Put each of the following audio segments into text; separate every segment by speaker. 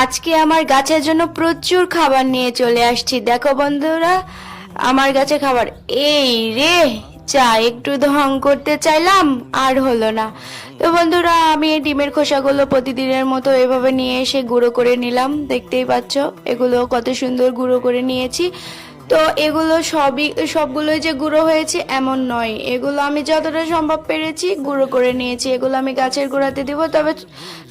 Speaker 1: আজকে আমার গাছের জন্য প্রচুর খাবার নিয়ে চলে আসছি। দেখো বন্ধুরা, আমার গাছে খাবার। এই রে, চা একটু ঢং করতে চাইলাম, আর হলো না। তো বন্ধুরা, আমি এই ডিমের খোসাগুলো প্রতিদিনের মতো এভাবে নিয়ে এসে গুঁড়ো করে নিলাম। দেখতেই পাচ্ছ এগুলো কত সুন্দর গুঁড়ো করে নিয়েছি। তো এগুলো সবগুলোই যে গুঁড়ো হয়েছে এমন নয়, এগুলো আমি যতটা সম্ভব পেরেছি গুঁড়ো করে নিয়েছি। এগুলো আমি গাছের গোড়াতে দিব, তবে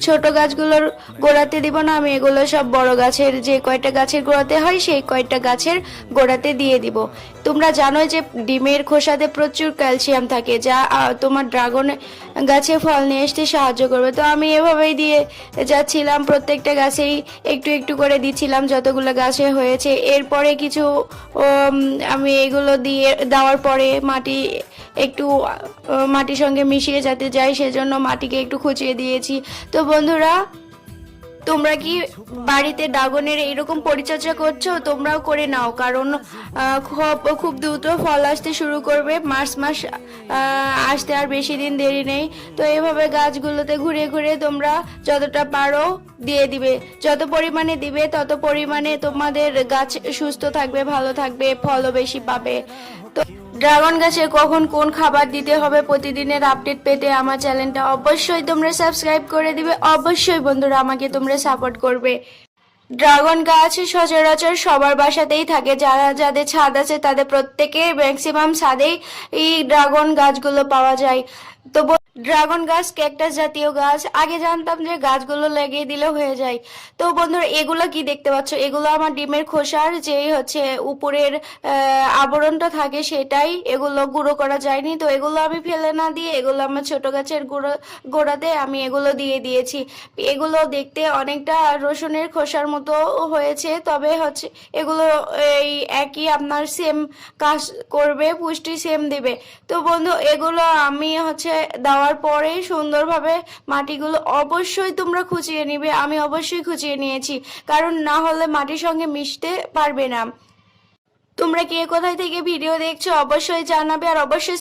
Speaker 1: ছোট গাছগুলোর গোড়াতে দিব না। আমি এগুলো সব বড় গাছের, যে কয়টা গাছের গোড়াতে হয় সেই কয়টা গাছের গোড়াতে দিয়ে দিব। তোমরা জানো যে ডিমের খোসাতে প্রচুর ক্যালসিয়াম থাকে, যা তোমার ড্রাগন গাছে ফল নিয়ে আসতে সাহায্য করবে। তো আমি এভাবেই দিয়ে যাচ্ছিলাম, প্রত্যেকটা গাছেই একটু একটু করে দিচ্ছিলাম যতগুলো গাছে হয়েছে। এরপরে কিছু আমি এগুলো দিয়ে দেওয়ার পরে একটু মাটির সঙ্গে মিশিয়ে যাতে যায়, সেজন্য মাটিকে একটু খুঁচিয়ে দিয়েছি। তো বন্ধুরা, তোমরা কি বাড়িতে ড্রাগনের এরকম পরিচর্যা করছো? তোমরাও করে নাও, কারণ খুব দ্রুত ফল আসতে শুরু করবে। মাস আসতে আর বেশি দিন দেরি নেই। তো এইভাবে গাছগুলোতে ঘুরে ঘুরে তোমরা যতটা পারো দিয়ে দিবে। যত পরিমাণে দিবে তত পরিমাণে তোমাদের গাছ সুস্থ থাকবে, ভালো থাকবে, ফলও বেশি পাবে। তো ড্রাগন গাছে কখন কোন খাবার দিতে হবে প্রতিদিনের আপডেট পেতে আমার চ্যানেলটা অবশ্যই তোমরা সাবস্ক্রাইব করে দিবে। অবশ্যই বন্ধুরা, আমাকে তোমরা সাপোর্ট করবে। ড্রাগন গাছ সচরাচর সবার বাসাতেই থাকে। যাদের ছাদ আছে তাদের প্রত্যেকের ম্যাক্সিমাম ছাদেই এই ড্রাগন গাছগুলো পাওয়া যায়। তো ড্রাগন গাছ ক্যাকটাস জাতীয় গাছ। আগে জানতাম যে গাছগুলো লাগিয়ে দিলে হয়ে যায়। তো বন্ধুরা, এগুলো কি দেখতে পাচ্ছ? এগুলো আমার ডিমের খোসার যেই হচ্ছে উপরের আবরণটা থাকে সেটাই। এগুলো গুঁড়ো করা যায়নি। তো এগুলো আমি ফেলে না দিয়ে এগুলো আমার ছোট গাছের গোড়াতে আমি এগুলো দিয়ে দিয়েছি। এগুলো দেখতে অনেকটা রসুনের খোসার মতো হয়েছে, তবে হচ্ছে এগুলো এই একই আপনার সেম কাজ করবে, পুষ্টি সেম দিবে। তো বন্ধু, এগুলো আমি হচ্ছে দেওয়ার পরে সুন্দরভাবে মাটিগুলো অবশ্যই তোমরা খুঁচিয়ে নিবে। আমি অবশ্যই খুঁচিয়ে নিয়েছি, কারণ না হলে মাটির সঙ্গে মিশতে পারবে না। তোমরা কে কোথায় থেকে ভিডিও দেখছো অবশ্যই জানাবে, আর অবশ্যই